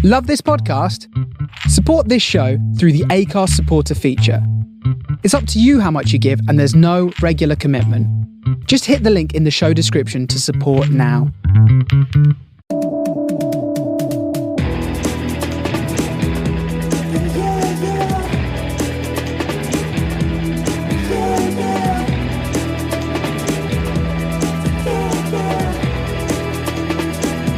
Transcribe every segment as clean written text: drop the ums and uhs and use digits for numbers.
Love this podcast? Support this show through the Acast supporter feature. It's up to you how much you give, and there's no regular commitment. Just hit the link in the show description to support now.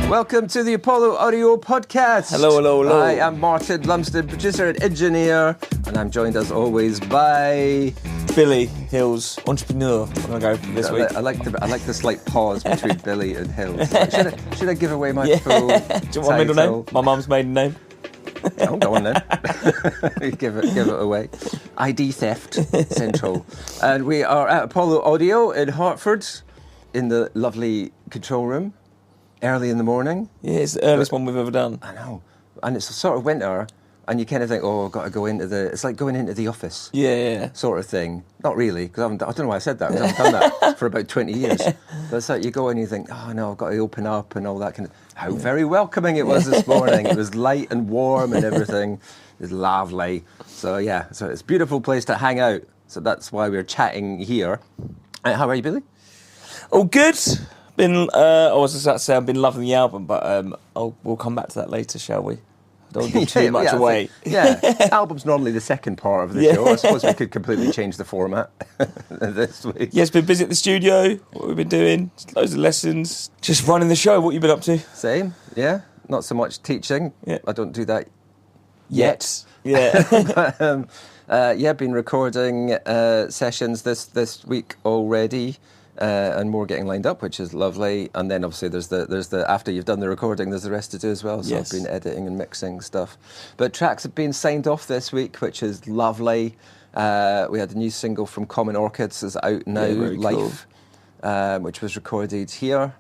Welcome to the Apollo Audio Podcast. Hello. I am Martin Lumsden, producer and engineer, and I'm joined as always by Billy Hills, entrepreneur. I'm gonna go for this week. I like the slight pause between Billy and Hills. Should I give away my full Do you want my middle name? My mum's maiden name. Oh, go on then. give it away. ID theft central, and we are at Apollo Audio in Hertford, in the lovely control room. Early in the morning. Yeah, it's the earliest one we've ever done. I know. And it's sort of winter, and you kind of think, oh, I've got to go into it's like going into the office. Yeah. Sort of thing. Not really, because I don't know why I said that, because I haven't done that for about 20 years. But it's like you go and you think, oh, no, I've got to open up and all that kind of... How very welcoming it was this morning. It was light and warm and everything. It was lovely. So, yeah, so it's a beautiful place to hang out. So that's why we're chatting here. How are you, Billy? All good. I was just about to say I've been loving the album, but we'll come back to that later, shall we? Don't give too much away. Album's normally the second part of the show. I suppose we could completely change the format this week. Yes, been busy at the studio. What we've been doing, loads of lessons, just running the show. What you been up to? Same, yeah. Not so much teaching. Yeah. I don't do that yet. Yeah. But, been recording sessions this week already. And more getting lined up, which is lovely. And then obviously there's the after you've done the recording, there's the rest to do as well. So yes. I've been editing and mixing stuff. But tracks have been signed off this week, which is lovely. We had a new single from Common Orchids is out now, live, cool. Which was recorded here.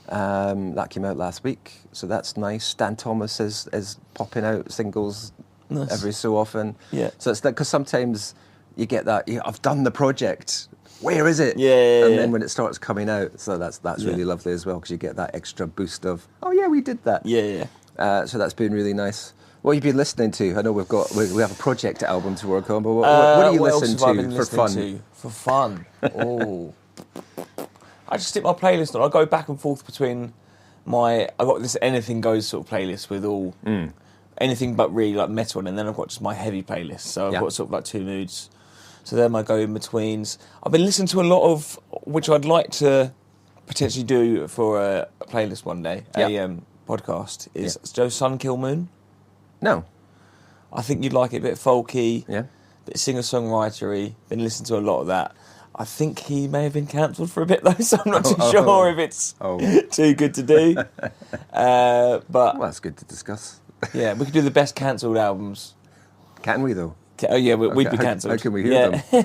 That came out last week, so that's nice. Stan Thomas is popping out singles every so often. Yeah. So it's that, because sometimes you get that, I've done the project. Where is it? Yeah. And then when it starts coming out, so that's really lovely as well, because you get that extra boost of, oh yeah, we did that. Yeah. So that's been really nice. What have you been listening to? I know we have a project album to work on, but what are you listening to for fun? For fun. Oh. I just stick my playlist on. I go back and forth between I've got this anything goes sort of playlist with all anything but really like metal, and then I've got just my heavy playlist. So I've got sort of like two moods. So they're my go-in-betweens. I've been listening to a lot of, which I'd like to potentially do for a playlist one day, a podcast, is Joe Sun Kill Moon. No. I think you'd like it, a bit folky, a bit singer-songwritery. Been listening to a lot of that. I think he may have been cancelled for a bit though, so I'm not too sure if it's too good to do. But well, that's good to discuss. Yeah, we could do the best cancelled albums. Can we though? Oh yeah, we'd be cancelled. How can we hear them?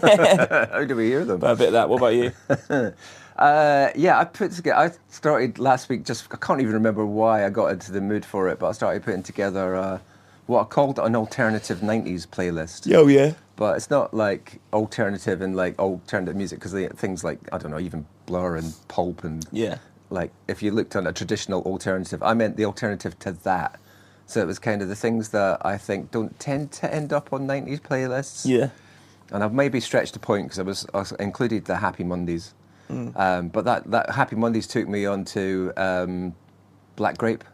How do we hear them? But a bit of that. What about you? I started last week. I can't even remember why I got into the mood for it, but I started putting together what I called an alternative 90s playlist. Oh yeah. But it's not like alternative and like alternative music, because things like, I don't know, even Blur and Pulp and like if you looked at a traditional alternative, I meant the alternative to that. So it was kind of the things that I think don't tend to end up on 90s playlists. Yeah. And I've maybe stretched the point, because I included the Happy Mondays. But that Happy Mondays took me on to Black Grape.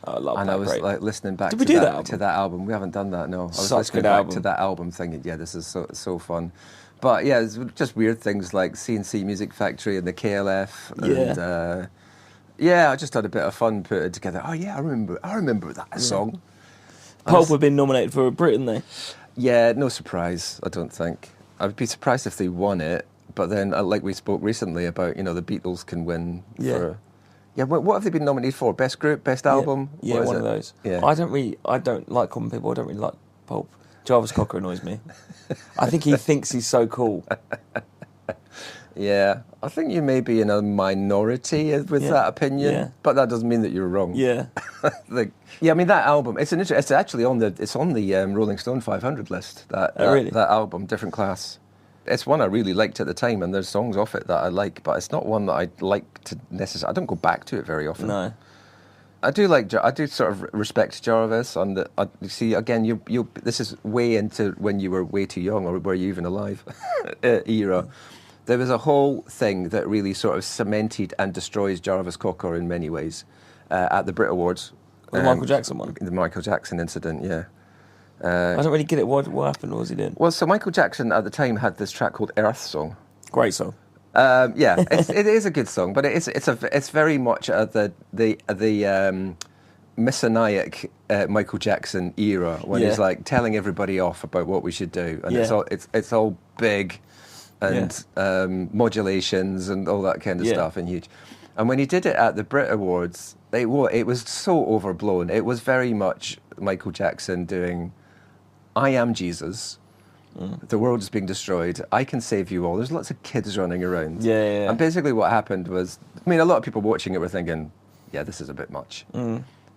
Oh, I love and Black I was Grape. Like listening back to that album. We haven't done that, no. I was listening back to that album thinking, yeah, this is so fun. But yeah, it's just weird things like CNC Music Factory and the KLF. And, I just had a bit of fun putting it together. Oh yeah, I remember that song. Pulp have been nominated for a Brit, haven't they? Yeah, no surprise, I don't think. I'd be surprised if they won it, but then, like we spoke recently about, the Beatles can win for... Yeah, what have they been nominated for? Best group, best album? Yeah, one of those. Yeah. I don't like Common People, I don't really like Pulp. Jarvis Cocker annoys me. I think he thinks he's so cool. Yeah, I think you may be in a minority with that opinion, but that doesn't mean that you're wrong. Yeah, I mean that album. It's actually on the Rolling Stone 500 list. That album, Different Class. It's one I really liked at the time, and there's songs off it that I like, but it's not one that I'd like to necessarily. I don't go back to it very often. No. I do sort of respect Jarvis on the. You see, again, you. This is way into when you were way too young, or were you even alive? Era. There was a whole thing that really sort of cemented and destroys Jarvis Cocker in many ways at the Brit Awards. The Michael Jackson one. The Michael Jackson incident, yeah. I don't really get it. What happened? What was he doing? Well, so Michael Jackson at the time had this track called Earth Song. Great song. Yeah, it is a good song, but it's very much the Messianic Michael Jackson era when he's like telling everybody off about what we should do, and it's all big and modulations and all that kind of stuff and huge. And when he did it at the Brit Awards, it was so overblown. It was very much Michael Jackson doing, "I am Jesus. The world is being destroyed. I can save you all." There's lots of kids running around. Yeah. And basically what happened was, I mean, a lot of people watching it were thinking, yeah, this is a bit much.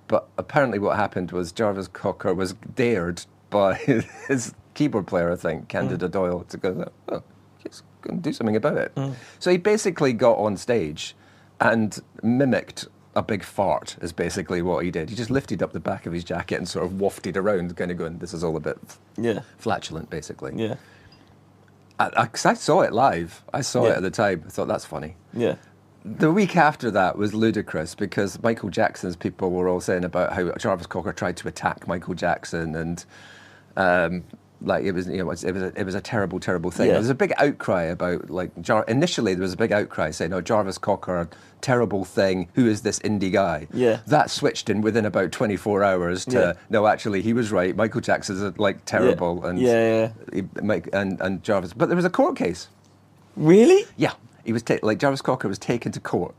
But apparently what happened was Jarvis Cocker was dared by his keyboard player, I think, Candida Doyle, to go, oh, he's going to do something about it. So he basically got on stage and mimicked a big fart, is basically what he did. He just lifted up the back of his jacket and sort of wafted around, kind of going, this is all a bit flatulent, basically. Yeah. Because I saw it live. I saw it at the time. I thought, that's funny. Yeah. The week after that was ludicrous because Michael Jackson's people were all saying about how Jarvis Cocker tried to attack Michael Jackson and like it was a terrible thing. Yeah. There was a big outcry about initially there was a big outcry saying, "Oh, Jarvis Cocker, terrible thing. Who is this indie guy?" Yeah. That switched in within about 24 hours to no, actually he was right. Michael Jackson's terrible and and Jarvis. But there was a court case. Really? Yeah. He was Jarvis Cocker was taken to court.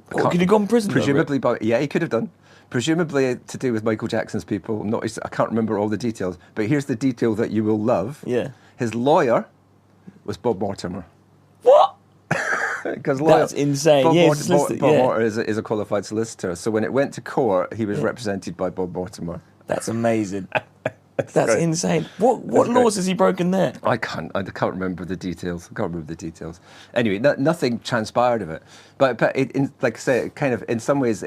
Could he have gone to prison? Presumably, he could have done. Presumably to do with Michael Jackson's people. I can't remember all the details, but here's the detail that you will love. Yeah. His lawyer was Bob Mortimer. What? Because that's insane. Bob Bob Mortimer is a qualified solicitor. So when it went to court, he was represented by Bob Mortimer. That's amazing. That's insane. What laws has he broken there? I can't remember the details. Anyway, nothing transpired of it. But like I say, kind of in some ways,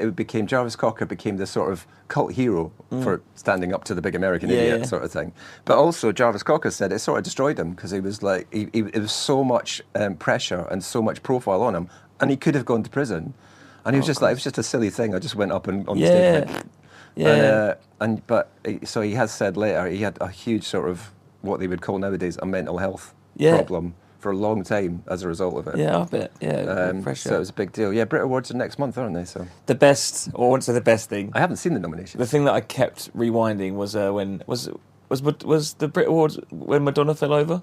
Jarvis Cocker became this sort of cult hero for standing up to the big American idiot sort of thing. But also, Jarvis Cocker said it sort of destroyed him because he was like, it was so much pressure and so much profile on him, and he could have gone to prison. And he was just like, it was just a silly thing. I just went up and on the stage. Like, yeah. So he has said later he had a huge sort of what they would call nowadays a mental health problem for a long time as a result of it. Yeah, I bet. Yeah, pressure. So it was a big deal. Yeah, Brit Awards are next month, aren't they? So the best, or I wouldn't say the best thing. I haven't seen the nominations. The thing that I kept rewinding was when was the Brit Awards when Madonna fell over.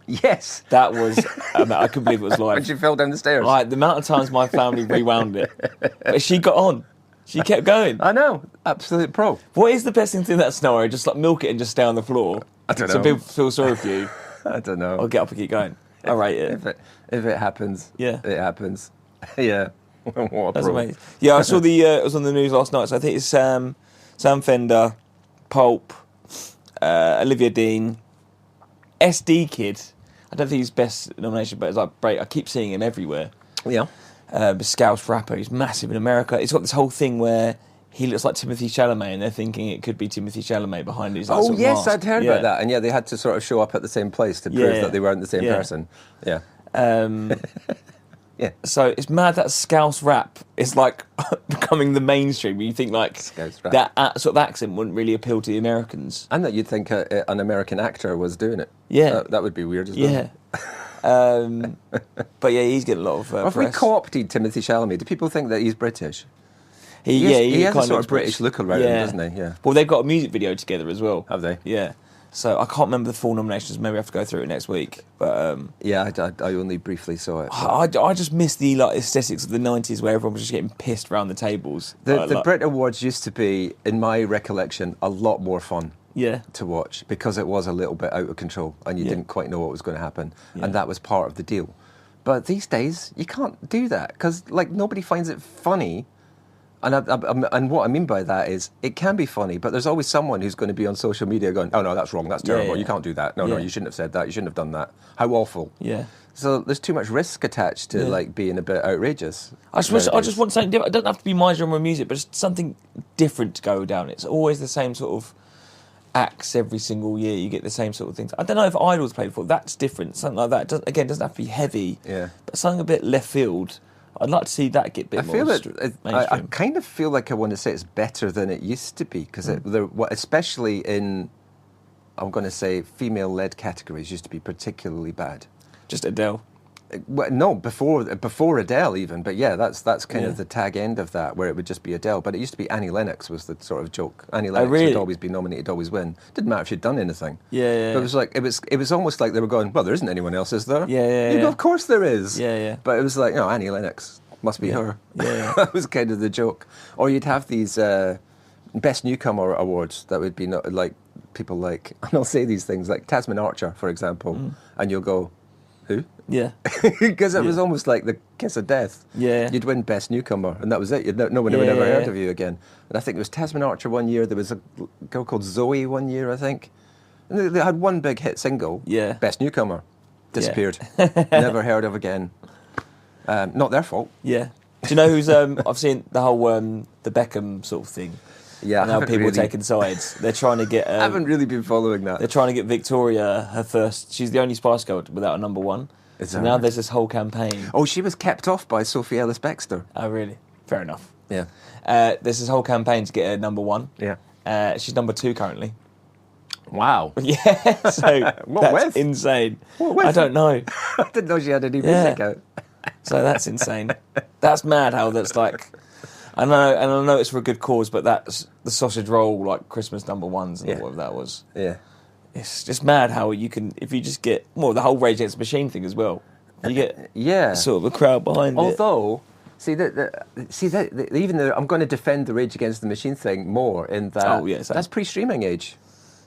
Yes, that was. I couldn't believe it was live. When she fell down the stairs. Like the amount of times my family rewound it, but she got on. She kept going. I know, absolute pro. What is the best thing to do in that scenario? Just like milk it and just stay on the floor. I don't know. So people feel sorry for you. I don't know. Or get up and keep going. I rate it. If it happens, it happens. Yeah. What That's amazing. Yeah, I saw it was on the news last night. So I think it's Sam Fender, Pulp, Olivia Dean, SD Kid. I don't think he's best nomination, but it's like great. I keep seeing him everywhere. Yeah. Scouse rapper, he's massive in America. It's got this whole thing where he looks like Timothée Chalamet, and they're thinking it could be Timothée Chalamet behind his. Like, yes, mask. I'd heard about that, and they had to sort of show up at the same place to prove that they weren't the same person. Yeah. Yeah. So it's mad that Scouse rap is like becoming the mainstream. You think like that sort of accent wouldn't really appeal to the Americans, and that you'd think an American actor was doing it. Yeah, that would be weird as well. Yeah. But yeah, he's getting a lot of press. Have we co-opted Timothée Chalamet? Do people think that he's British? He has a sort of British look around him, doesn't he? Yeah. Well, they've got a music video together as well. Have they? Yeah. So I can't remember the full nominations. Maybe I have to go through it next week. But I only briefly saw it. I just miss the aesthetics of the 90s where everyone was just getting pissed around the tables. The Brit Awards used to be, in my recollection, a lot more fun. To watch because it was a little bit out of control and you didn't quite know what was going to happen, and that was part of the deal. But these days you can't do that because nobody finds it funny And what I mean by that is it can be funny, but there's always someone who's going to be on social media going, oh no, that's wrong, that's terrible, you can't do that, no, you shouldn't have said that, you shouldn't have done that, how awful. Yeah. So there's too much risk attached to like being a bit outrageous. I just want something different. It doesn't have to be my genre of music, but just something different to go down. It's always the same sort of acts every single year. You get the same sort of things. I don't know if Idol's played before. That's different. Something like that. It doesn't have to be heavy. Yeah. But something a bit left field. I'd like to see that get a bit more mainstream. I kind of feel like I want to say it's better than it used to be, because especially in, I'm going to say, female-led categories used to be particularly bad. Just Adele. Well, no, before Adele even, but yeah, that's kind of the tag end of that, where it would just be Adele. But it used to be Annie Lennox was the sort of joke. Annie Lennox would always be nominated, always win. Didn't matter if she'd done anything. Yeah. But it was like it was almost like they were going, well, there isn't anyone else, is there? Yeah. You go, of course there is. Yeah. But it was like, no, Annie Lennox must be her. Yeah. That was kind of the joke. Or you'd have these best newcomer awards that would be like people like, and I'll say these things like Tasman Archer, for example, and you'll go, who? Yeah. Because it was almost like the kiss of death. Yeah. You'd win Best Newcomer, and that was it. No one would ever heard of you again. And I think it was Tasman Archer one year. There was a girl called Zoe one year, I think. And they had one big hit single. Yeah. Best Newcomer. Disappeared. Never heard of again. Not their fault. Yeah. Do you know who's... I've seen the whole the Beckham sort of thing. Yeah, now people are taking sides. They're trying to get... I haven't really been following that. They're trying to get Victoria her first... She's the only Spice Girl without a number one. So now there's this whole campaign. Oh, she was kept off by Sophie Ellis-Bextor. Oh, really? Fair enough. Yeah. There's this whole campaign to get her number one. Yeah. She's number 2 currently. Wow. Yeah, so that's insane. What with? I don't know. I didn't know she had any music out. So that's insane. That's mad how that's like... I know, and I know it's for a good cause, but that's the sausage roll, like Christmas number ones and whatever that was. Yeah. It's just mad how you can, if you just get, the whole Rage Against the Machine thing as well. You get sort of a crowd behind it. Although, even though I'm going to defend the Rage Against the Machine thing more in that that's pre-streaming age.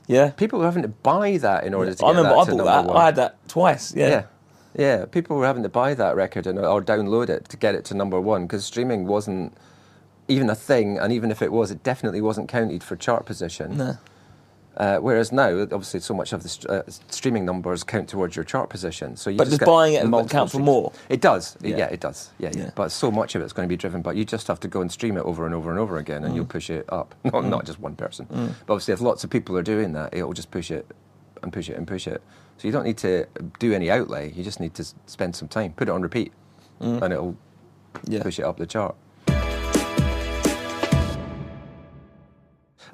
Yeah. People were having to buy that in order to get I remember that I to bought number that. one. I had that twice. Yeah. People were having to buy that record or download it to get it to number one, because streaming wasn't even a thing, and even if it was, it definitely wasn't counted for chart position. No. Whereas now, obviously, so much of the streaming numbers count towards your chart position. So you but just does buying it count for more? It does. Yeah. It does. Yeah. But so much of it's going to be driven by, you just have to go and stream it over and over and over again, and you'll push it up. Not just one person. But obviously, if lots of people are doing that, it'll just push it and push it and push it. So you don't need to do any outlay. You just need to spend some time, put it on repeat, and it'll push it up the chart.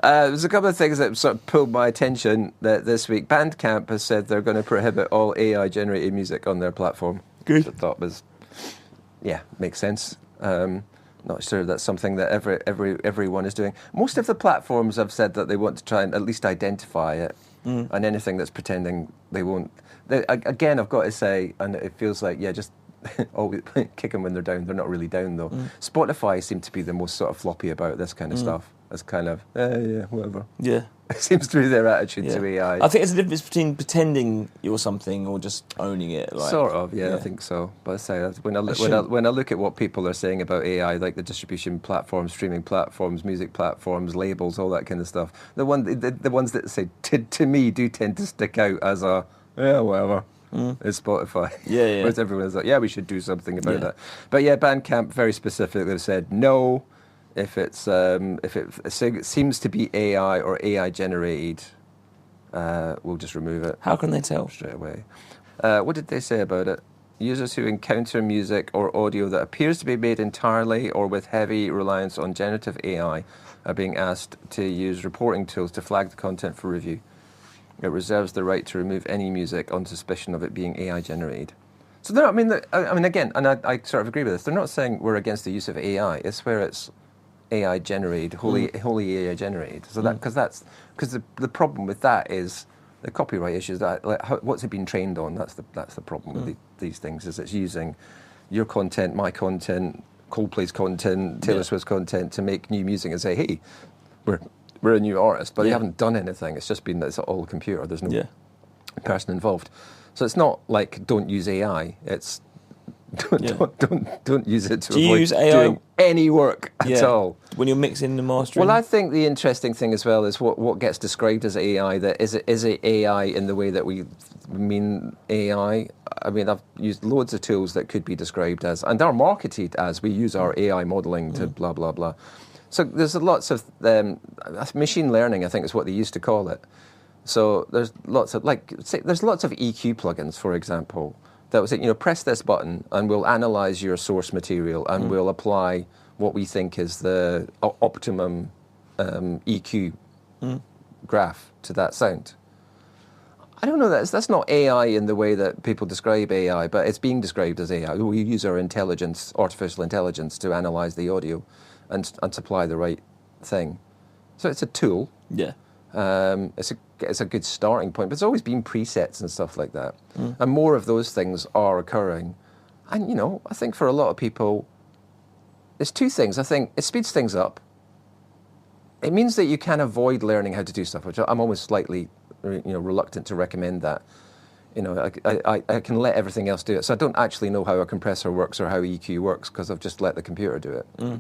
There's a couple of things that sort of pulled my attention this week. Bandcamp has said they're going to prohibit all AI-generated music on their platform. Good. Which I thought was, makes sense. Not sure that's something that everyone is doing. Most of the platforms have said that they want to try and at least identify it, and anything that's pretending they won't. Again, I've got to say, and it feels like, just always kick them when they're down. They're not really down, though. Spotify seem to be the most sort of floppy about this kind of stuff. As kind of, whatever. Yeah. It seems to be their attitude to AI. I think there's a difference between pretending you're something or just owning it. Like, sort of, I think so. But I say, when I look at what people are saying about AI, like the distribution platforms, streaming platforms, music platforms, labels, all that kind of stuff, the ones that say, to me, do tend to stick out as a, whatever. It's Spotify. Yeah. Whereas everyone's like, we should do something about that. But Bandcamp very specifically have said no. If it seems to be AI or AI generated, we'll just remove it. How can they tell? Straight away. What did they say about it? Users who encounter music or audio that appears to be made entirely or with heavy reliance on generative AI are being asked to use reporting tools to flag the content for review. It reserves the right to remove any music on suspicion of it being AI generated. So again, and I sort of agree with this. They're not saying we're against the use of AI. It's where it's AI generated, wholly AI generated. So because the problem with that is the copyright issues. That what's it been trained on? That's the problem with these things. Is it's using your content, my content, Coldplay's content, Taylor Swift's content to make new music and say, hey, we're a new artist, but you haven't done anything. It's just been that it's all a computer. There's no person involved. So it's not like don't use AI. It's Don't use it to Do you avoid use AI? doing any work at all. When you're mixing the mastering? Well, I think the interesting thing as well is what gets described as AI. That is it AI in the way that we mean AI? I mean, I've used loads of tools that could be described as, and are marketed as, we use our AI modelling to blah, blah, blah. So there's lots of machine learning, I think is what they used to call it. So there's lots of, there's lots of EQ plugins, for example, that will say, press this button and we'll analyse your source material and we'll apply what we think is the optimum EQ graph to that sound. I don't know, that's not AI in the way that people describe AI, but it's being described as AI. We use our artificial intelligence, to analyse the audio and supply the right thing. So it's a tool. Yeah. It's a good starting point, but it's always been presets and stuff like that. And more of those things are occurring. And, I think for a lot of people, there's two things. I think it speeds things up. It means that you can avoid learning how to do stuff, which I'm always slightly, reluctant to recommend that. I can let everything else do it. So I don't actually know how a compressor works or how EQ works because I've just let the computer do it.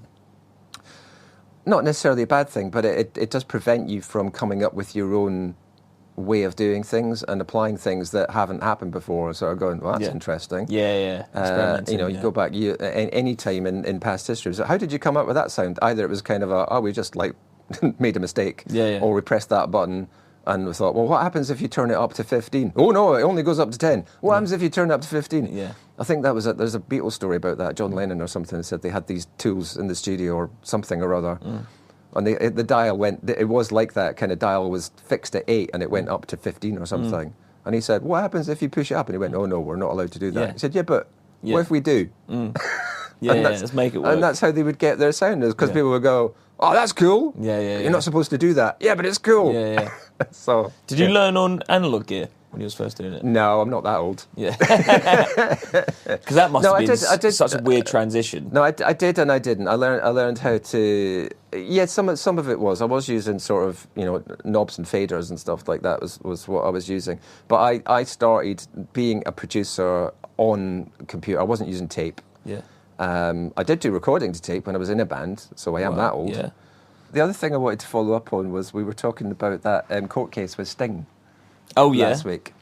Not necessarily a bad thing, but it does prevent you from coming up with your own way of doing things and applying things that haven't happened before. So going, well, that's interesting. Yeah. You go back any time in past history. So how did you come up with that sound? Either it was kind of we just made a mistake, or we pressed that button and we thought, well, what happens if you turn it up to 15? Oh no, it only goes up to 10. What happens if you turn it up to 15? Yeah. I think there's a Beatles story about that. John Lennon or something said they had these tools in the studio or something or other. And the dial went, it was like that kind of dial was fixed at 8 and it went up to 15 or something. And he said, what happens if you push it up? And he went, oh no, we're not allowed to do that. He said, but what if we do? Let's make it work. And that's how they would get their sound, is because people would go, oh, that's cool. You're not supposed to do that. Yeah, but it's cool. So, did you learn on analog gear when you was first doing it? No, I'm not that old. Yeah. Because that must have been such a weird transition. No, I did and I didn't. I learned how to. Yeah, some of it was. I was using sort of knobs and faders and stuff like that was what I was using. But I started being a producer on computer. I wasn't using tape. Yeah. I did do recording to tape when I was in a band, so I am that old. Yeah. The other thing I wanted to follow up on was we were talking about that court case with Sting. Last week.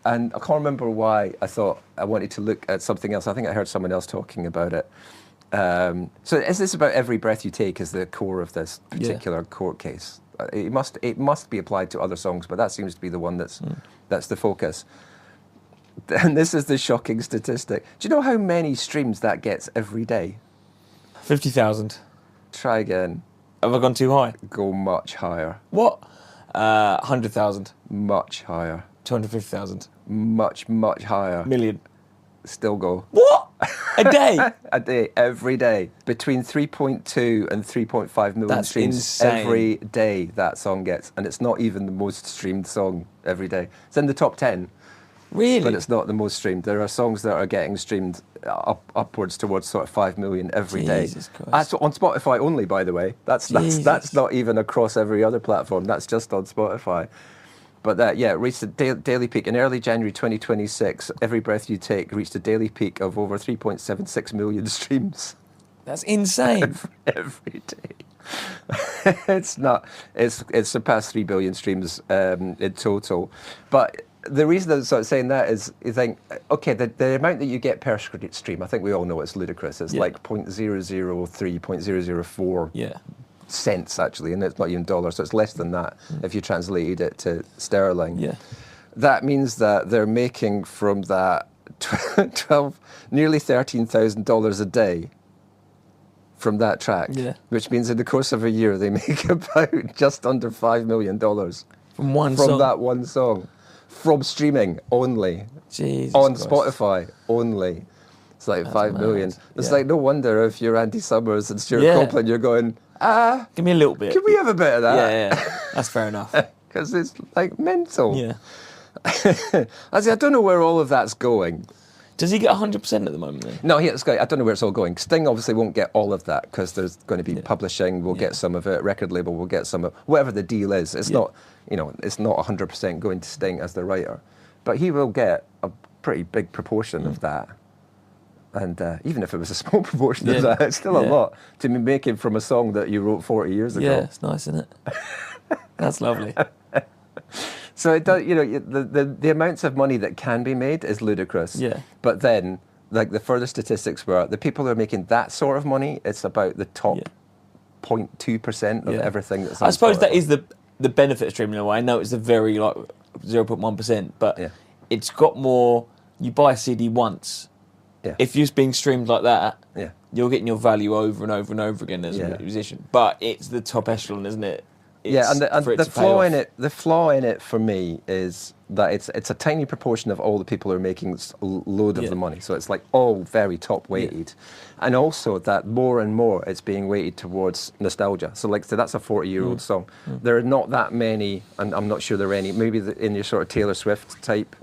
And I can't remember why I thought I wanted to look at something else. I think I heard someone else talking about it. So is this about Every Breath You Take as the core of this particular court case? It must be applied to other songs, but that seems to be the one that's the focus. And this is the shocking statistic. Do you know how many streams that gets every day? 50,000. Try again. Have I gone too high? Go much higher. What? 100,000. Much higher. 250,000. Much higher. Million. Still go. What? A day? A day, every day. Between 3.2 and 3.5 million That's streams insane. every day that song gets. And it's not even the most streamed song every day. It's in the top 10. Really? But it's not the most streamed. There are songs that are getting streamed upwards towards sort of 5 million every day. Jesus Christ. That's on Spotify only, by the way. That's not even across every other platform. That's just on Spotify. But that, it reached a daily peak. In early January 2026, Every Breath You Take reached a daily peak of over 3.76 million streams. That's insane. Every day. It's surpassed 3 billion streams in total. But the reason I'm sort of saying that is you think, okay, the amount that you get per stream, I think we all know it's ludicrous. It's like 0.003, 0.004 cents, actually, and it's not even dollars, so it's less than that if you translated it to sterling. Yeah. That means that they're making from that nearly $13,000 a day from that track, which means in the course of a year they make about just under $5 million from that one song. From streaming only. Jesus on Christ. Spotify only. It's like That's 5 mad. million. It's like no wonder if you're Andy Summers and Stuart Copeland, you're going, give me a little bit. Can we have a bit of that? Yeah. That's fair enough. Because it's like mental. Yeah. I don't know where all of that's going. Does he get 100% at the moment then? No, I don't know where it's all going. Sting obviously won't get all of that because there's going to be publishing. We'll get some of it. Record label will get some of whatever the deal is. It's not, it's not 100% going to Sting as the writer, but he will get a pretty big proportion of that. And even if it was a small proportion of that, it's still a lot to be making from a song that you wrote 40 years ago. Yeah, it's nice, isn't it? That's lovely. So it does, the amounts of money that can be made is ludicrous. Yeah. But then, like the further statistics were, the people who are making that sort of money, it's about the top 0.2% of everything that's on I suppose Spotify. that is the benefit of streaming in a way. I know it's a very 0.1%, but it's got more. You buy a CD once. Yeah. If you're being streamed like that, Yeah. you're getting your value over and over and over again as a musician. But it's the top echelon, isn't it? And the flaw in it for me is that it's a tiny proportion of all the people who are making a load of the money. So it's like all very top weighted, and also that more and more it's being weighted towards nostalgia. So like that's a 40-year-old song. There are not that many, and I'm not sure there are any. Maybe in your sort of Taylor Swift type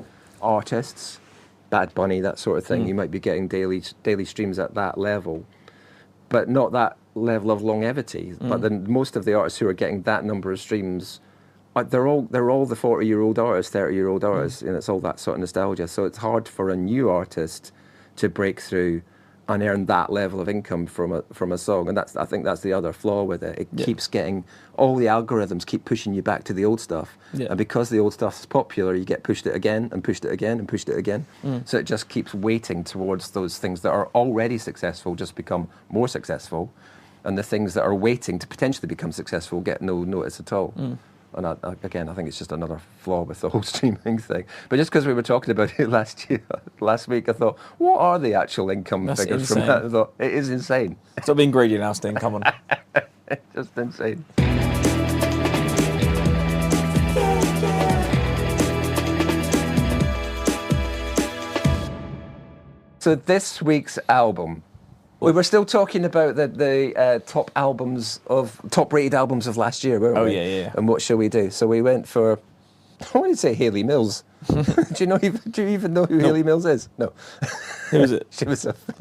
artists, Bad Bunny, that sort of thing, you might be getting daily streams at that level, but not that level of longevity. But then most of the artists who are getting that number of streams, they're all the 40-year-old artists, 30-year-old artists, and it's all that sort of nostalgia. So it's hard for a new artist to break through and earn that level of income from a song. And I think that's the other flaw with it. It keeps getting, all the algorithms keep pushing you back to the old stuff. Yeah. And because the old stuff is popular, you get pushed it again and pushed it again and pushed it again. So it just keeps weighting towards those things that are already successful just become more successful. And the things that are waiting to potentially become successful get no notice at all. And again, I think it's just another flaw with the whole streaming thing. But just because we were talking about it last week, I thought, what are the actual income figures from that? I thought, it is insane. Stop being greedy now, Sting, come on. It's just insane. So this week's album, we were still talking about the top rated albums of last year, weren't we? Yeah. And what shall we do? So we went for, I want to say Hayley Mills. Do you even know who Hayley Mills is? No. Who is it?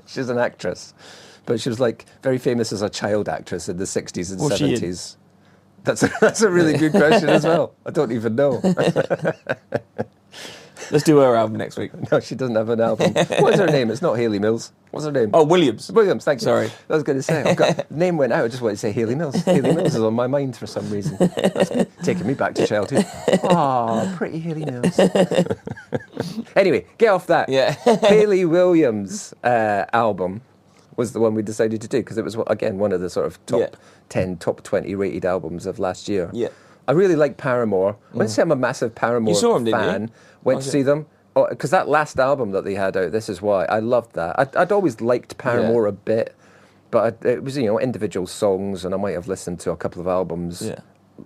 She's an actress, but she was like very famous as a child actress in the 60s and 70s. That's a really good question as well. I don't even know. Let's do her album next week. No, she doesn't have an album. What is her name? It's not Hayley Mills. What's her name? Oh, Williams. Williams, thank you. Sorry. I was going to say, name went out, I just wanted to say Hayley Mills. Hayley Mills is on my mind for some reason. That's taking me back to childhood. Oh, pretty Hayley Mills. Anyway, get off that. Yeah. Hayley Williams' album was the one we decided to do, because it was, again, one of the sort of top 10, top 20 rated albums of last year. Yeah. I really like Paramore. I wouldn't say I'm a massive Paramore You saw them, didn't fan. you? Went to see them. Because that last album that they had out, This Is Why, I loved that. I'd always liked Paramore a bit, but it was, individual songs, and I might have listened to a couple of albums,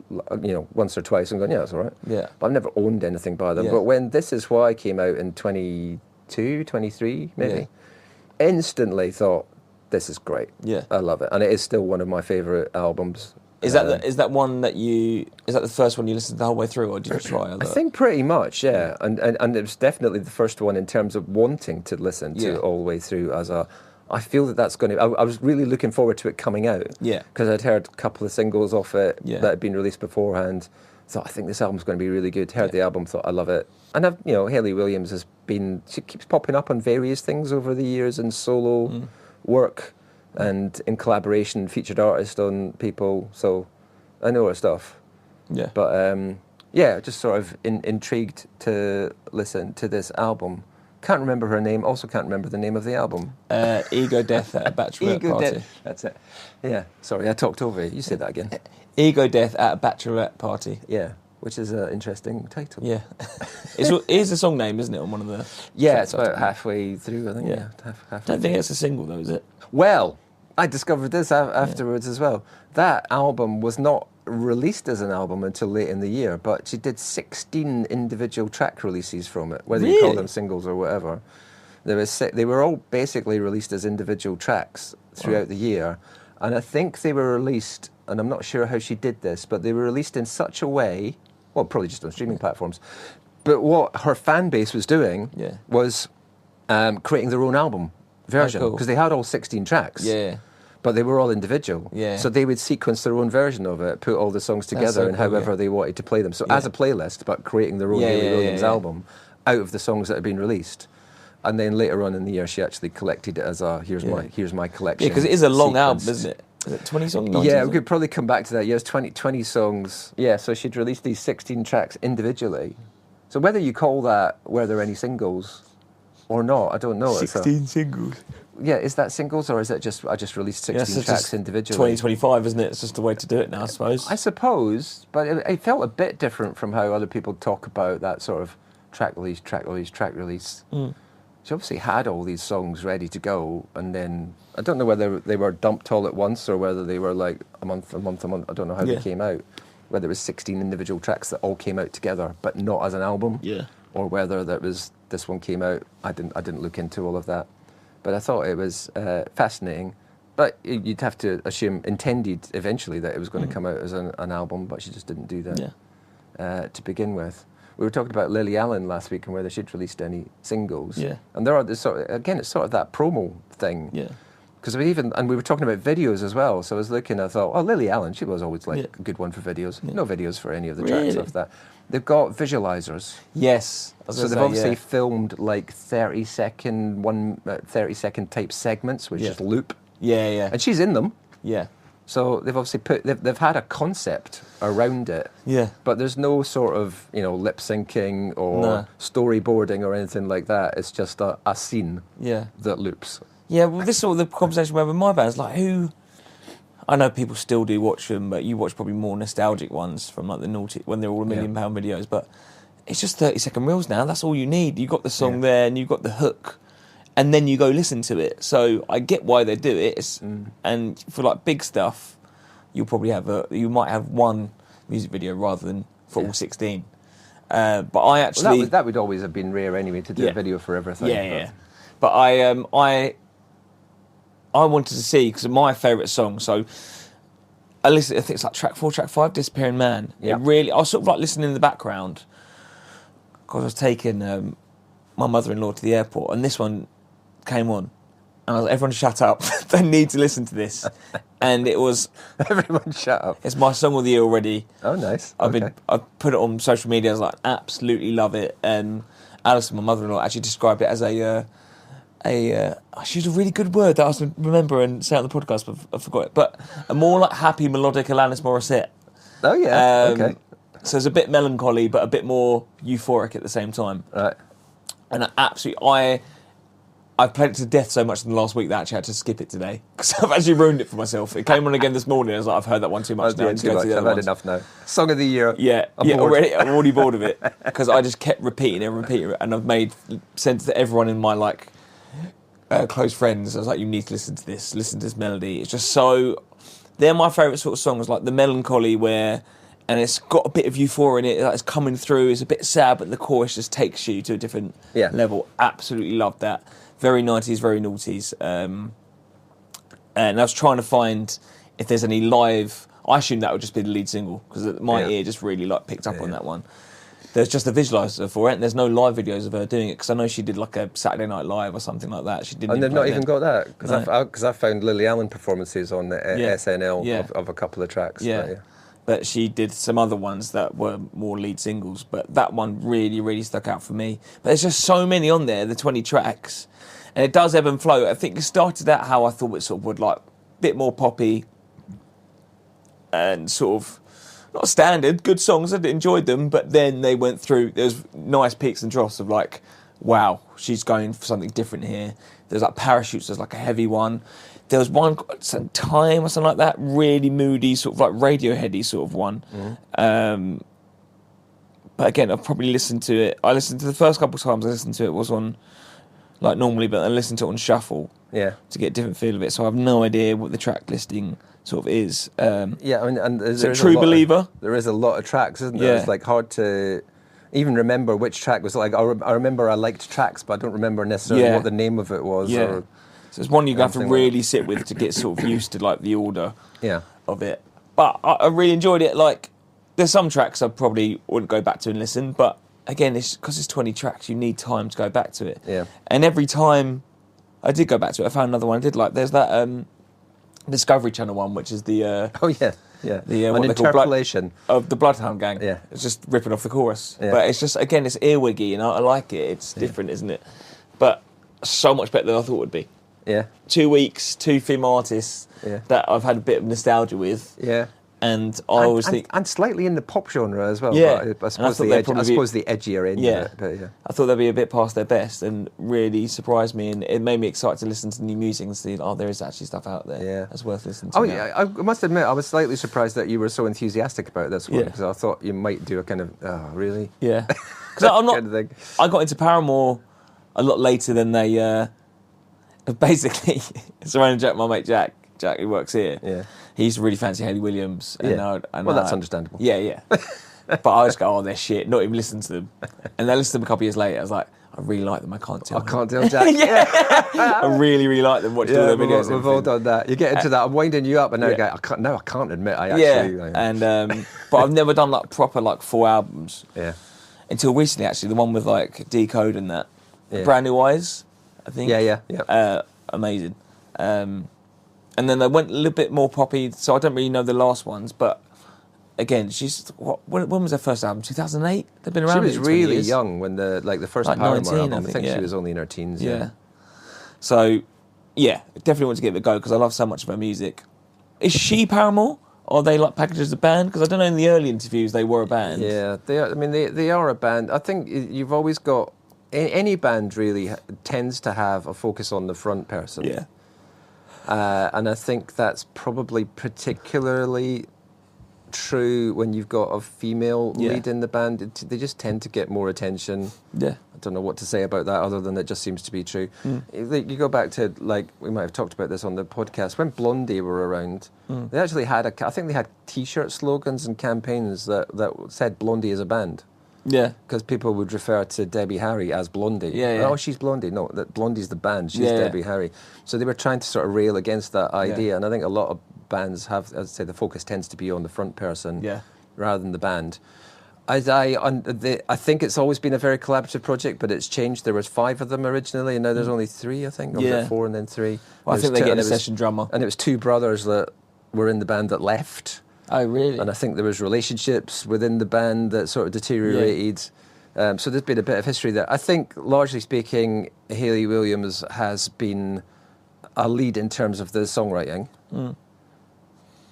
once or twice and gone, yeah, that's all right. Yeah. But I've never owned anything by them. Yeah. But when This Is Why came out in 22, 23, maybe, instantly thought, this is great. Yeah. I love it. And it is still one of my favourite albums. Is that one that is that the first one you listened to the whole way through, or did you try other? I think pretty much, yeah. And it was definitely the first one in terms of wanting to listen to it all the way through I feel that's going to... I was really looking forward to it coming out. Yeah. Because I'd heard a couple of singles off it that had been released beforehand. Thought, I think this album's going to be really good. Heard the album, thought, I love it. And Hayley Williams she keeps popping up on various things over the years in solo work. And in collaboration, featured artist on people, so I know her stuff. Yeah. But just sort of intrigued to listen to this album. Can't remember her name. Also can't remember the name of the album. Ego Death at a Bachelorette Party. That's it. Yeah. Sorry, I talked over you. You say that again. Ego Death at a Bachelorette Party. Yeah. Which is an interesting title. Yeah. It's a song name, isn't it, on one of the... Yeah, it's about halfway through, I think. Yeah. I don't think it's a single, though, is it? Well, I discovered this afterwards as well. That album was not released as an album until late in the year, but she did 16 individual track releases from it, whether you call them singles or whatever. They were all basically released as individual tracks throughout the year, and I think they were released, and I'm not sure how she did this, but they were released in such a way, well, probably just on streaming platforms, but what her fan base was doing was creating their own album version, because they had all 16 tracks, but they were all individual. So they would sequence their own version of it, put all the songs together and however they wanted to play them. So as a playlist, but creating their own Hayley Williams album out of the songs that had been released. And then later on in the year, she actually collected it as a here's my collection. Yeah, because it is a long sequence. album, isn't it? Is it 20 songs? 19, yeah, we could probably come back to that. Yeah, it's 20 songs. Yeah, so she'd released these 16 tracks individually. So whether you call that, were there any singles or not, I don't know. 16 singles. Yeah, is that singles or is it just, I just released 16 tracks individually? 2025, isn't it? It's just the way to do it now, I suppose. I suppose, but it felt a bit different from how other people talk about that sort of track release. She obviously had all these songs ready to go, and then I don't know whether they were dumped all at once or whether they were like a month. I don't know how they came out. Whether it was 16 individual tracks that all came out together, but not as an album. Yeah. Or whether that was this one came out. I didn't look into all of that, but I thought it was fascinating. But you'd have to assume intended eventually that it was going to come out as an album, but she just didn't do that to begin with. We were talking about Lily Allen last week and whether she'd released any singles. Yeah. And there are this sort of, again, it's sort of that promo thing. Yeah. Because we were talking about videos as well. So I was looking, I thought, Lily Allen, she was always like a good one for videos. Yeah. No videos for any of the tracks of that. They've got visualizers. Yes. So they've obviously filmed like 30-second type segments, which just loop. Yeah, yeah. And she's in them. Yeah. So they've obviously they've had a concept around it. Yeah. But there's no sort of, lip syncing or storyboarding or anything like that. It's just a scene that loops. Yeah, well, this is sort of the conversation we have with my bands. Like, I know people still do watch them, but you watch probably more nostalgic ones from like the naughty, when they're all £1 million videos. But it's just 30-second reels now. That's all you need. You got the song there and you got the hook. And then you go listen to it. So I get why they do it. And for like big stuff, you might have one music video rather than for all 16. But I actually that would always have been rare anyway to do a video for everything. Yeah. But I wanted to see, because my favourite song. So I think it's like track 4, track 5, "Disappearing Man." Yeah. I was sort of like listening in the background because I was taking my mother-in-law to the airport, and this one came on, and I was like, everyone shut up. They need to listen to this. And it was... Everyone shut up. It's my song of the year already. Oh, nice. I put it on social media. I was like, absolutely love it. And Alison, my mother-in-law, actually described it as she used a really good word that I was going to remember and say on the podcast, but I forgot it. But a more like happy, melodic Alanis Morissette. Oh, yeah. Okay. So it's a bit melancholy, but a bit more euphoric at the same time. Right. And I've played it to death so much in the last week that I actually had to skip it today because I've actually ruined it for myself. It came on again this morning. I was like, I've heard that one too much now. I've had enough now. Song of the year. Yeah, I'm already bored of it because I just kept repeating it, and I've sent it to everyone in my close friends. I was like, you need to listen to this melody. It's just so. They're my favourite sort of songs, like the melancholy and it's got a bit of euphoria in it. Like it's coming through. It's a bit sad, but the chorus just takes you to a different level. Absolutely loved that. Very 90s, very noughties. And I was trying to find if there's any live... I assume that would just be the lead single, because my ear just really picked up on that one. There's just a visualiser for it, and there's no live videos of her doing it, because I know she did like a Saturday Night Live or something like that. She didn't. And they've not even got that? Because I found Lily Allen performances on the SNL of a couple of tracks. Yeah. But she did some other ones that were more lead singles, but that one really, really stuck out for me. But there's just so many on there, the 20 tracks, and it does ebb and flow. I think it started out how I thought it sort of would, like a bit more poppy and sort of not standard, good songs. I enjoyed them, but then they went through. There's nice peaks and troughs of like, wow, she's going for something different here. There's like Parachutes. There's like a heavy one. There was one, Time or something like that, really moody, sort of like Radioheady sort of one. But again, I've probably listened to it. I listened to the first couple of times I listened to it was on, like normally, but I listened to it on shuffle to get a different feel of it. So I have no idea what the track listing sort of is. And there's True Believer. There is a lot of tracks, isn't there? It's like hard to even remember which track was like. I remember I liked tracks, but I don't remember necessarily what the name of it was. Yeah. So it's one you have to really sit with to get sort of used to like the order of it. But I really enjoyed it. Like, there's some tracks I probably wouldn't go back to and listen, but again, it's because it's 20 tracks, you need time to go back to it. Yeah. And every time I did go back to it, I found another one I did like. There's that Discovery Channel one, which is the the an interpolation of the Bloodhound Gang. Yeah. It's just ripping off the chorus. Yeah. But it's just, again, it's earwiggy and I like it. It's different, isn't it? But so much better than I thought it would be. Yeah. 2 weeks, 2 female artists that I've had a bit of nostalgia with. Yeah. And I always think... And slightly in the pop genre as well. Yeah. But I suppose the edgier end of it. But I thought they'd be a bit past their best and really surprised me. And it made me excited to listen to new music and see, there is actually stuff out there that's worth listening to. Yeah. I must admit, I was slightly surprised that you were so enthusiastic about this one, because I thought you might do a kind of, really? Yeah. Because I got into Paramore a lot later than they... basically, it's around Jack, my mate Jack, who works here. Yeah. He used to really fancy Hayley Williams. And that's understandable. Yeah. But I just go, they're shit, not even listen to them. And then I listened to them a couple of years later. I was like, I really like them, I can't tell. I can't tell Jack. I really, really like them, watching all their videos. We've all done that. You get into that, I'm winding you up, and now you go, I can't admit I actually... And, but I've never done like proper like full albums. Yeah. Until recently, actually, the one with like Decode and that. Brand New Eyes, I think. Yeah. Amazing. And then they went a little bit more poppy, so I don't really know the last ones, but again, when was their first album? 2008? They've been around. She was really young when the first Paramore album. I think she was only in her teens. Yeah. So, definitely want to give it a go because I love so much of her music. Is she Paramore? Or are they like packaged as a band? Because I don't know, in the early interviews they were a band. Yeah, they are. I mean, they are a band. I think you've always got... Any band really tends to have a focus on the front person. Yeah. And I think that's probably particularly true when you've got a female lead in the band. They just tend to get more attention. Yeah. I don't know what to say about that other than it just seems to be true. You go back to, like, we might have talked about this on the podcast, when Blondie were around, they actually had I think they had T-shirt slogans and campaigns that said Blondie as a band. Yeah. Because people would refer to Debbie Harry as Blondie. Yeah. Oh, she's Blondie. No, that Blondie's the band. She's Debbie Harry. So they were trying to sort of rail against that idea. And I think a lot of bands have, as I say, the focus tends to be on the front person rather than the band. I think it's always been a very collaborative project, but it's changed. There was 5 of them originally, and now there's only 3, I think. Or was it 4 and then 3? Well, I think they get a session drummer. And it was 2 brothers that were in the band that left. Oh, really? And I think there was relationships within the band that sort of deteriorated. So there's been a bit of history there. I think, largely speaking, Hayley Williams has been a lead in terms of the songwriting.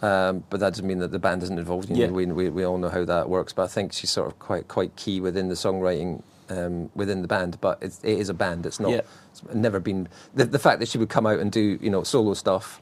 But that doesn't mean that the band isn't involved. You know, we all know how that works. But I think she's sort of quite key within the songwriting within the band. But it is a band. It's not. It's never been the fact that she would come out and do solo stuff.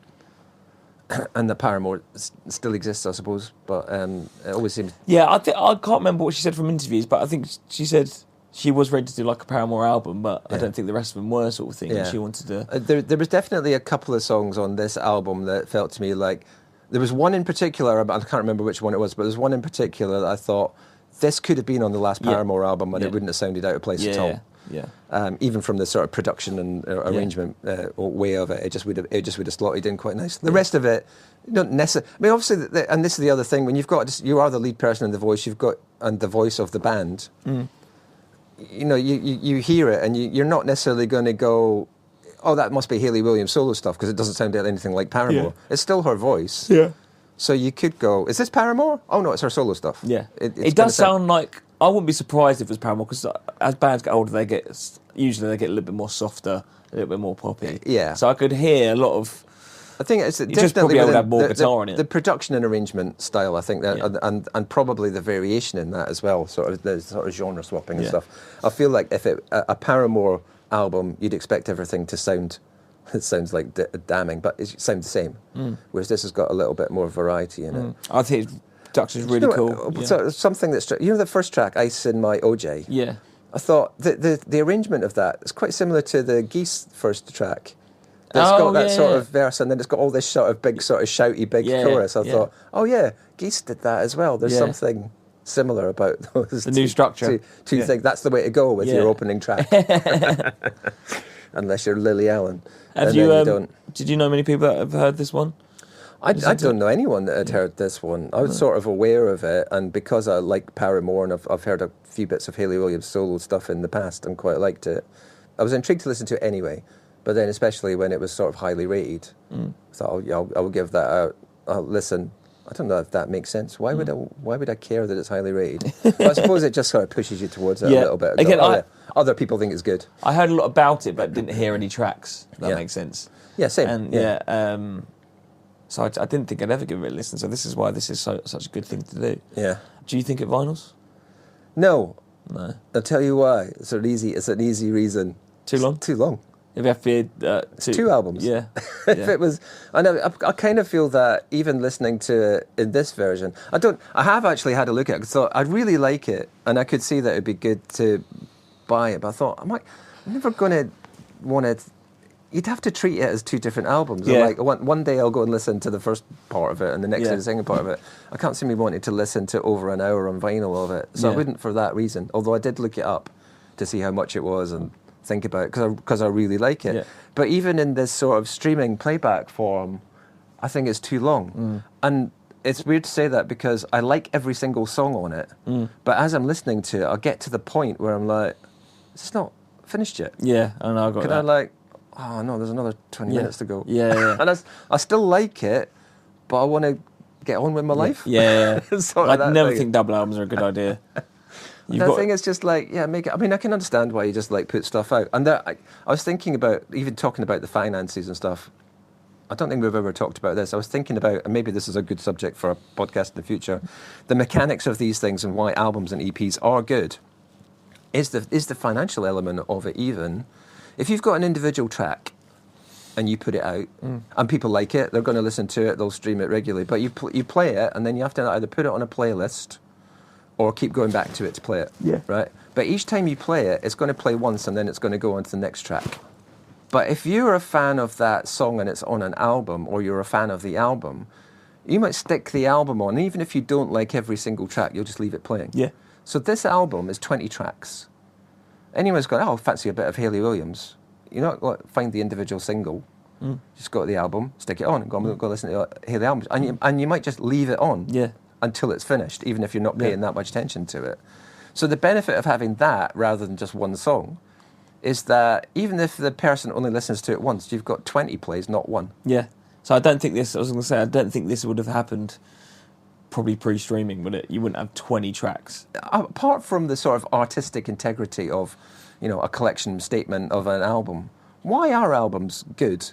And the Paramore still exists, I suppose, but it always seems... Yeah, I can't remember what she said from interviews, but I think she said she was ready to do like a Paramore album, but I don't think the rest of them were, sort of thing. She wanted to... There was definitely a couple of songs on this album that felt to me like... There was one in particular, I can't remember which one it was, but there's one in particular that I thought, this could have been on the last Paramore album and it wouldn't have sounded out of place at all. Yeah. Even from the sort of production and arrangement way of it, it just would have slotted in quite nicely. The rest of it, you don't necessarily. I mean, obviously, and this is the other thing: when you are the lead person and the voice, and the voice of the band. You hear it, and you're not necessarily going to go, "Oh, that must be Hayley Williams solo stuff," because it doesn't sound anything like Paramore. Yeah. It's still her voice. Yeah. So you could go, "Is this Paramore?" Oh no, it's her solo stuff. Yeah. It does sound like. I wouldn't be surprised if it was Paramore, because as bands get older, they get a little bit more softer, a little bit more poppy. Yeah. So I could hear a lot of... I think it's definitely just probably able to have more guitar in it. The production and arrangement style, I think, and probably the variation in that as well, the genre swapping and stuff. I feel like if a Paramore album, you'd expect everything to sound... It sounds like damning, but it sounds the same. Whereas this has got a little bit more variety in it. I think... Production is really cool. So something that's the first track, Ice in My OJ. Yeah. I thought the arrangement of that is quite similar to the Geese first track. It's got that sort of verse, and then it's got all this sort of big, sort of shouty, big chorus. I thought, Geese did that as well. There's something similar about those new structure. Two things. That's the way to go with your opening track. Unless you're Lily Allen. Did you know many people that have heard this one? I don't know anyone that had heard this one. I was sort of aware of it, and because I like Paramore and I've heard a few bits of Hayley Williams solo stuff in the past and quite liked it, I was intrigued to listen to it anyway. But then, especially when it was sort of highly rated, I thought, I will give that a listen. I don't know if that makes sense. Why would I care that it's highly rated? But I suppose it just sort of pushes you towards it a little bit. other people think it's good. I heard a lot about it, but didn't hear any tracks. If that makes sense. Yeah, same. And so I didn't think I'd ever give it a listen. So this is why this is such a good thing to do. Yeah. Do you think it vinyls? No. No. I'll tell you why. It's an easy reason. Too long? It's too long. If you have feared two albums. Yeah. If it was, I know. I kind of feel that even listening to it in this version, I have actually had a look at it. So I really like it, and I could see that it'd be good to buy it. But I thought I'm never going to want to. You'd have to treat it as two different albums. Yeah. Like one day I'll go and listen to the first part of it, and the next day the second part of it. I can't see me wanting to listen to over an hour on vinyl of it. So I wouldn't for that reason. Although I did look it up to see how much it was and think about it because I really like it. Yeah. But even in this sort of streaming playback form, I think it's too long. And it's weird to say that because I like every single song on it. But as I'm listening to it, I'll get to the point where I'm like, it's not finished yet. Yeah, I know. I got that. I like, oh no, there's another 20 minutes to go. Yeah. And I still like it, but I want to get on with my life. Yeah. I never think double albums are a good idea. The thing is just like, make it. I mean, I can understand why you just like put stuff out. And I was thinking about, even talking about the finances and stuff. I don't think we've ever talked about this. I was thinking about, and maybe this is a good subject for a podcast in the future, the mechanics of these things and why albums and EPs are good. Is the financial element of it even? If you've got an individual track and you put it out and people like it, they're going to listen to it, they'll stream it regularly. But you play it and then you have to either put it on a playlist or keep going back to it to play it. Yeah. Right? But each time you play it, it's going to play once and then it's going to go on to the next track. But if you're a fan of that song and it's on an album, or you're a fan of the album, you might stick the album on. And even if you don't like every single track, you'll just leave it playing. Yeah. So this album is 20 tracks. Anyone's going, oh, fancy a bit of Hayley Williams. You're not going to find the individual single. Just go to the album, stick it on, and go listen to Hayley albums. And you might just leave it on. Yeah. Until it's finished, even if you're not paying that much attention to it. So the benefit of having that rather than just one song is that even if the person only listens to it once, you've got 20 plays, not one. Yeah. So I don't think this would have happened probably pre-streaming, would it? You wouldn't have 20 tracks. Apart from the sort of artistic integrity of, a collection statement of an album, why are albums good?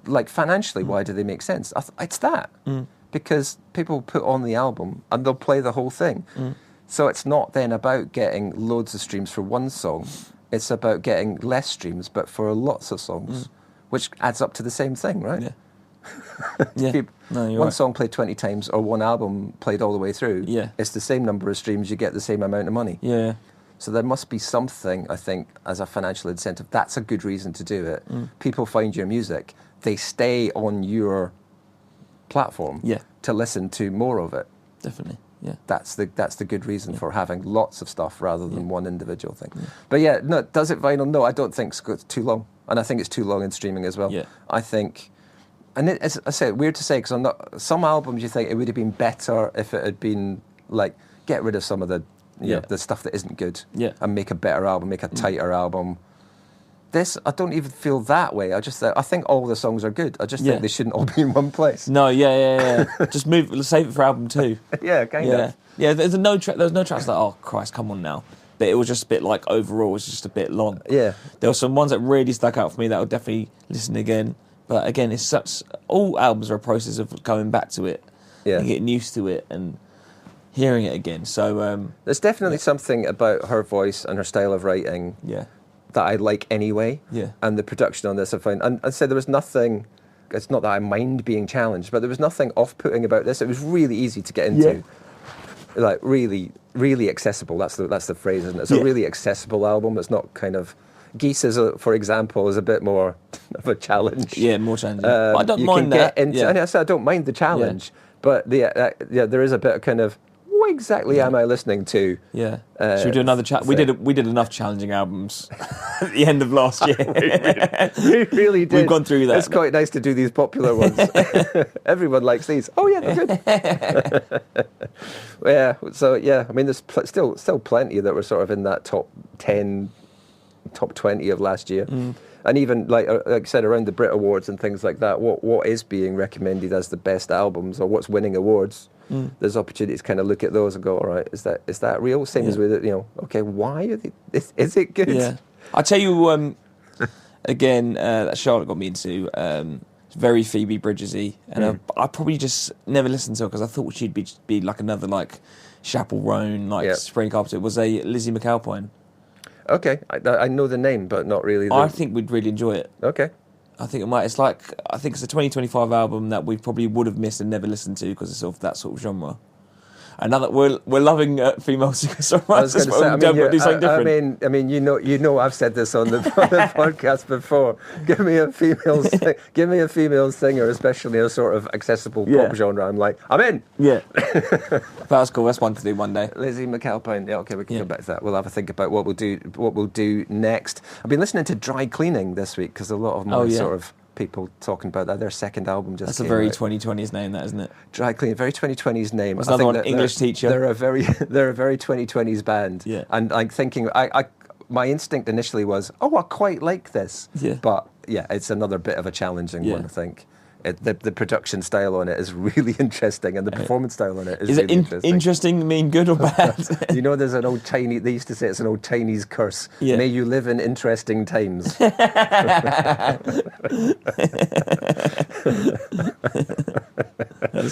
Like financially, why do they make sense? It's that. Because people put on the album and they'll play the whole thing. So it's not then about getting loads of streams for one song. It's about getting less streams, but for lots of songs, which adds up to the same thing, right? Yeah. One song played 20 times or one album played all the way through, it's the same number of streams, you get the same amount of money. Yeah. So there must be something, I think, as a financial incentive. That's a good reason to do it. People find your music, they stay on your platform to listen to more of it. Definitely, yeah. That's the good reason for having lots of stuff rather than one individual thing. But no, does it vinyl? No, I don't think so. It's too long. And I think it's too long in streaming as well. Yeah. I think, and as I say, weird to say, because some albums you think it would have been better if it had been like, get rid of some of the the stuff that isn't good and make a better album, make a tighter album. This, I don't even feel that way. I think all the songs are good. I just think they shouldn't all be in one place. No, just save it for album 2. Kind of. Yeah, there was no tracks like, oh Christ, come on now. But it was just a bit like, overall, it was just a bit long. Yeah. There were some ones that really stuck out for me that I would definitely listen again. But again, all albums are a process of going back to it and getting used to it and hearing it again. So there's definitely something about her voice and her style of writing. Yeah. That I like anyway, and the production on this I found, and I said there was nothing. It's not that I mind being challenged, but there was nothing off-putting about this. It was really easy to get into, like really, really accessible. That's the phrase, isn't it? It's a really accessible album. It's not kind of Geese, for example, is a bit more of a challenge. Yeah, more challenging. But I don't mind that. And I said I don't mind the challenge, but there is a bit of kind of. What exactly am I listening to? Yeah. Should we do another chat? We did enough challenging albums at the end of last year. We really did. We've gone through that. It's quite nice to do these popular ones. Everyone likes these. Oh yeah, they're good. So I mean, there's still plenty that were sort of in that top 10, top 20 of last year. And even like I said, around the Brit Awards and things like that, what is being recommended as the best albums or what's winning awards? There's opportunities to kind of look at those and go, all right, is that real? Same as with it, okay, why are they? Is it good? Yeah, I tell you, again, that Charlotte got me into. Very Phoebe Bridges-y, and I probably just never listened to her because I thought she'd be like another like Chapel Roan, like Spring Carpenter. It was a Lizzie McAlpine. Okay, I know the name, but not really. I think we'd really enjoy it. Okay. I think it might. It's like, I think it's a 2025 album that we probably would have missed and never listened to because it's of that sort of genre. Another, we're loving female singer-songwriters, but we do something different. I mean, I've said this on the podcast before. Give me a female singer, especially in a sort of accessible pop genre. I'm like, I'm in. Yeah, that's cool. That's one to do one day. Lizzie McAlpine. Yeah, okay, we can go back to that. We'll have a think about what we'll do next. I've been listening to Dry Cleaning this week because a lot of my sort of people talking about that. Their second album just came out. That's a very 2020s name, that, isn't it? Dry Cleaning, very 2020s name. That's another one, English teacher. They're a very 2020s band. Yeah. And I'm thinking, my instinct initially was, I quite like this. Yeah. But yeah, it's another bit of a challenging one, I think. The production style on it is really interesting, and the performance style on it is really interesting. Interesting mean good or bad? There's an old Chinese, they used to say it's an old Chinese curse. Yeah. May you live in interesting times. That's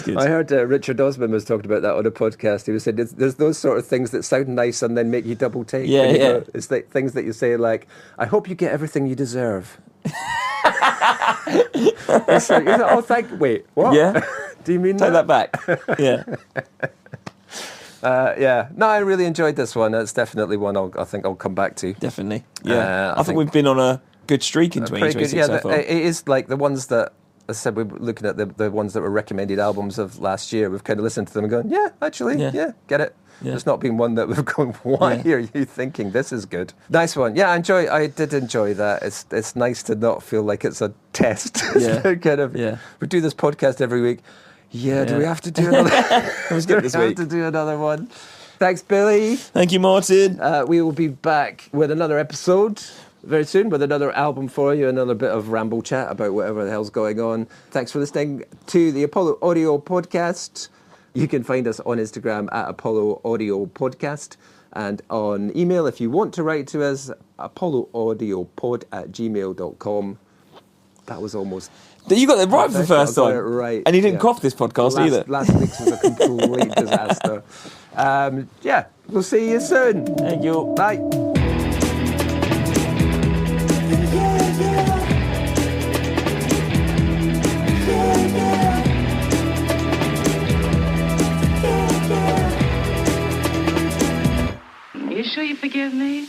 good. I heard Richard Osman was talking about that on a podcast. He was saying there's those sort of things that sound nice and then make you double take. Yeah. It's like things that you say like, I hope you get everything you deserve. It's like, wait, what? Yeah. Do you mean Take that back? Yeah. No, I really enjoyed this one. It's definitely one I think I'll come back to. Definitely. Yeah. I think we've been on a good streak in 2026 so far. It is like the ones that, as I said, we're looking at the ones that were recommended albums of last year. We've kind of listened to them and gone, get it. Yeah. There's not been one that we've gone, why are you thinking this is good? Nice one. Yeah, I did enjoy that. It's nice to not feel like it's a test. We do this podcast every week. Do we have to do another? Let's get this week. Have to do another one. Thanks, Billy. Thank you, Martin. We will be back with another episode very soon, with another album for you, another bit of ramble chat about whatever the hell's going on. Thanks for listening to the Apollo Audio Podcast. You can find us on Instagram at Apollo Audio Podcast, and on email if you want to write to us, apolloaudiopod@gmail.com. That was almost... You got it right for the first time. Right. And you didn't cough this podcast either. Last week's was a complete disaster. We'll see you soon. Thank you. Bye. You sure you forgive me?